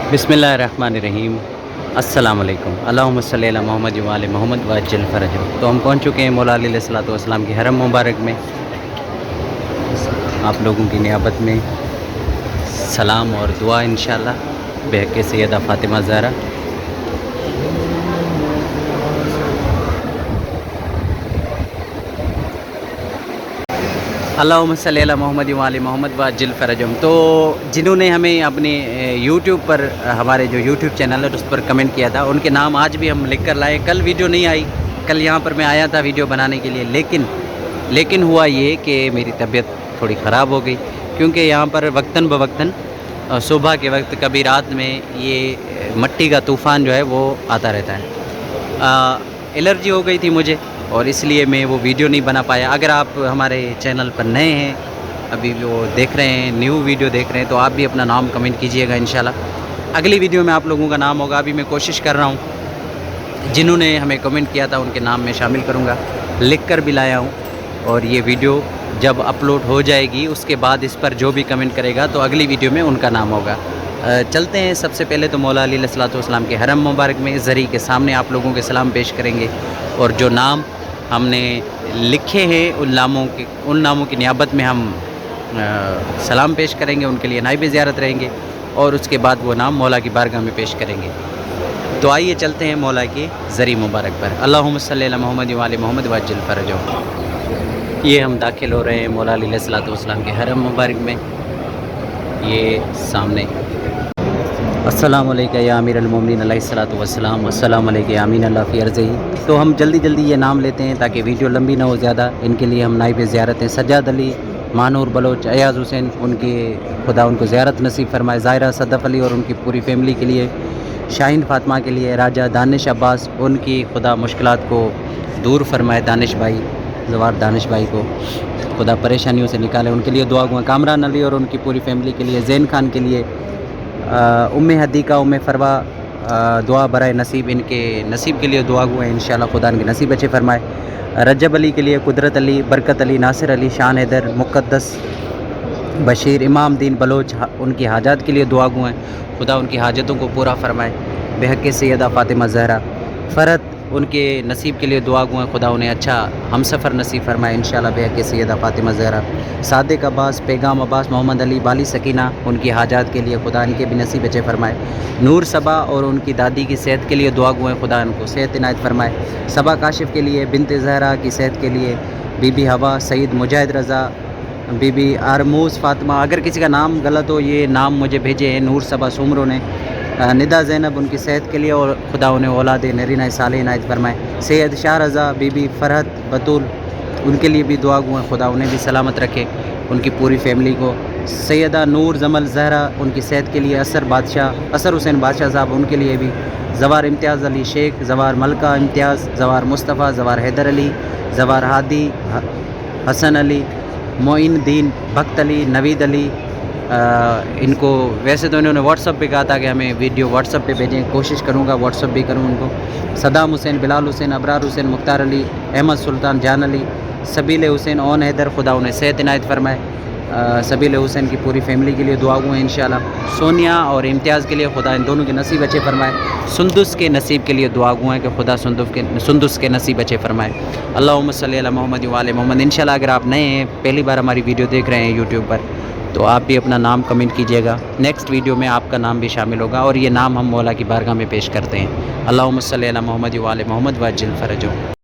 बिस्मिल्लाहिर्रहमानिर्रहीम। अस्सलाम वालेकुम। अल्लाहुम्मा सल्ली अला मोहम्मद व आले मोहम्मद वअज्जिल फ़रजहू। तो हम पहुँच चुके हैं मौला अली अलैहिस्सलातु वस्सलाम की हरम मुबारक में। आप लोगों की नियाबत में सलाम और दुआ इंशाअल्लाह बहक़ सैयदा फ़ातिमा ज़हरा। अल्लाहुम्मा सल्ली अला मोहम्मद व आले मोहम्मद वअज्जिल फ़रजहू। तो जिन्होंने हमें अपने यूट्यूब पर हमारे जो यूट्यूब चैनल है उस पर कमेंट किया था, उनके नाम आज भी हम लिख कर लाए। कल वीडियो नहीं आई, कल यहाँ पर मैं आया था वीडियो बनाने के लिए, लेकिन हुआ ये कि मेरी तबीयत थोड़ी ख़राब हो गई, क्योंकि यहाँ पर वक्तन बवक्तन सुबह के वक्त कभी रात में ये मट्टी का तूफ़ान जो है वो आता रहता है। एलर्जी हो गई थी मुझे और इसलिए मैं वो वीडियो नहीं बना पाया। अगर आप हमारे चैनल पर नए हैं, अभी वो देख रहे हैं, न्यू वीडियो देख रहे हैं, तो आप भी अपना नाम कमेंट कीजिएगा। इंशाल्लाह अगली वीडियो में आप लोगों का नाम होगा। अभी मैं कोशिश कर रहा हूँ, जिन्होंने हमें कमेंट किया था उनके नाम मैं शामिल करूँगा, लिख कर भी लाया हूँ। और ये वीडियो जब अपलोड हो जाएगी उसके बाद इस पर जो भी कमेंट करेगा तो अगली वीडियो में उनका नाम होगा। चलते हैं। सबसे पहले तो मौला अली अलैहिस्सलातु वस्सलाम के हरम मुबारक में ज़री के सामने आप लोगों के सलाम पेश करेंगे, और जो नाम हमने लिखे हैं उन नामों की नियाबत में हम सलाम पेश करेंगे, उनके लिए नाइब ज़ियारत रहेंगे, और उसके बाद वो नाम मौला की बारगाह में पेश करेंगे। तो आइए चलते हैं मौला के ज़री मुबारक पर। अल्लाहुम्मा सल्ली अला मोहम्मद व आले मोहम्मद वअज्जिल फ़रजहू। ये हम दाखिल हो रहे हैं मौला अली अलैहिस्सलातु वस्सलाम के हरम मुबारक में। ये सामने अस्सलामु अलैका या अमीरुल मोमिनीन अलैहिस्सलातु वस्सलाम, अस्सलामु अलैका या अमीन अल्लाह फ़ी अर्ज़िही। तो हम जल्दी ये नाम लेते हैं ताकि वीडियो लंबी ना हो ज़्यादा। इनके लिए हम नाइब ज़ियारत हैं। सज्जाद अली, मानूर बलोच, अयाज़ हुसैन, उनके खुदा उनको ज़ियारत नसीब फ़रमाए। ज़ाहिरा सदफ़ अली और उनकी पूरी फ़ैमिली के लिए, शाहीन फ़ातिमा के लिए, राजा दानिश अब्बास, उनकी खुदा मुश्किलात को दूर फ़रमाए। दानिश भाई, ज़वार दानिश भाई को खुदा परेशानियों से निकाले, उनके लिए दुआ गो। कामरान अली और उनकी पूरी फ़ैमिली के लिए, ज़ैन खान के लिए, उम्मे हदीका, उम्मे फ़रवा, दुआ बराए नसीब, इनके नसीब के लिए दुआ गो हैं। इंशाअल्लाह खुदा इनके नसीब अच्छे फ़रमाए। रजब अली के लिए, कुदरत अली, बरकत अली, नासिर अली, शान हैदर, मुक़द्दस बशीर, इमाम दीन बलोच, उनकी हाजात के लिए दुआ गो हैं। खुदा उनकी हाजतों को पूरा फ़रमाए बहक़ सैयदा फ़ातिमा ज़हरा। फ़रत, उनके नसीब के लिए दुआ गो हैं। खुदा उन्हें अच्छा हमसफ़र नसीब फ़रमाए इंशाअल्लाह बहक़ सैयदा फ़ातिमा ज़हरा। सादिक अब्बास, पैगाम अब्बास, मोहम्मद अली, बाली सकीना, उनकी हाजात के लिए खुदा इनके भी नसीब अच्छे फ़रमाए। नूर सबा और उनकी दादी की सेहत के लिए दुआ गो हैं। खुदा इनको सेहत इनायत फ़रमाए। सबा काशिफ़ के लिए, बिनते ज़हरा की सेहत के लिए, बीबी हवा, सईद मुजाहिद रज़ा, बीबी आरमूज़ फ़ातिमा। अगर किसी का नाम गलत हो, ये नाम मुझे भेजे हैं नूर सबा सुमरों ने। निदा ज़ैनब, उनकी सेहत के लिए, और खुदा उन्हें औलाद नरीना साले इनायत फ़रमाए। सैयद शाह रज़ा, बीबी फ़रहत बतूल, उनके लिए भी दुआ गो हैं। खुदा उन्हें भी सलामत रखे, उनकी पूरी फ़ैमिली को। सैयदा नूर जमल ज़हरा, उनकी सेहत के लिए। असर हुसैन बादशाह साहब, उनके लिए भी। ज़वार इम्तियाज़ अली शेख, ज़वार मलका इम्तियाज़, ज़वार मुस्तफ़ा, ज़वार हैदर अली, ज़वार हादी, हसन अली, मोइन दीन भक्त अली, नवीद अली। इनको वैसे तो इन्होंने व्हाट्सअप पे कहा था कि हमें वीडियो व्हाट्सअप पे भेजें, कोशिश करूँगा व्हाट्सअप भी करूँ उनको। सदाम हुसैन, बिलाल हुसैन, अबरार हुसैन, मुख्तार अली, अहमद सुल्तान, जान अली, सबील हुसैन, ओन हैदर, खुदा उन्हें सेहत इनायत फ़रमाए। सबील हुसैन की पूरी फ़ैमिली के लिए दुआ गो हैं इंशाअल्लाह। सोनिया और इम्तियाज़ के लिए खुदा इन दोनों के नसीब अच्छे फ़रमाए। सुंदुस के नसीब के लिए दुआ गो हैं कि खुदा सुंदुस के नसीब अच्छे फ़रमाए। अल्लाहुम्मा सल्ली अला मोहम्मद व आले मोहम्मद। इंशाअल्लाह अगर आप नए हैं, पहली बार हमारी वीडियो देख रहे हैं यूट्यूब पर, तो आप भी अपना नाम कमेंट कीजिएगा। नेक्स्ट वीडियो में आपका नाम भी शामिल होगा, और ये नाम हम मौला की बारगाह में पेश करते हैं। अल्लाहुम्मा सल्ली अला मोहम्मद व आले मोहम्मद वअज्जिल फ़रजहू।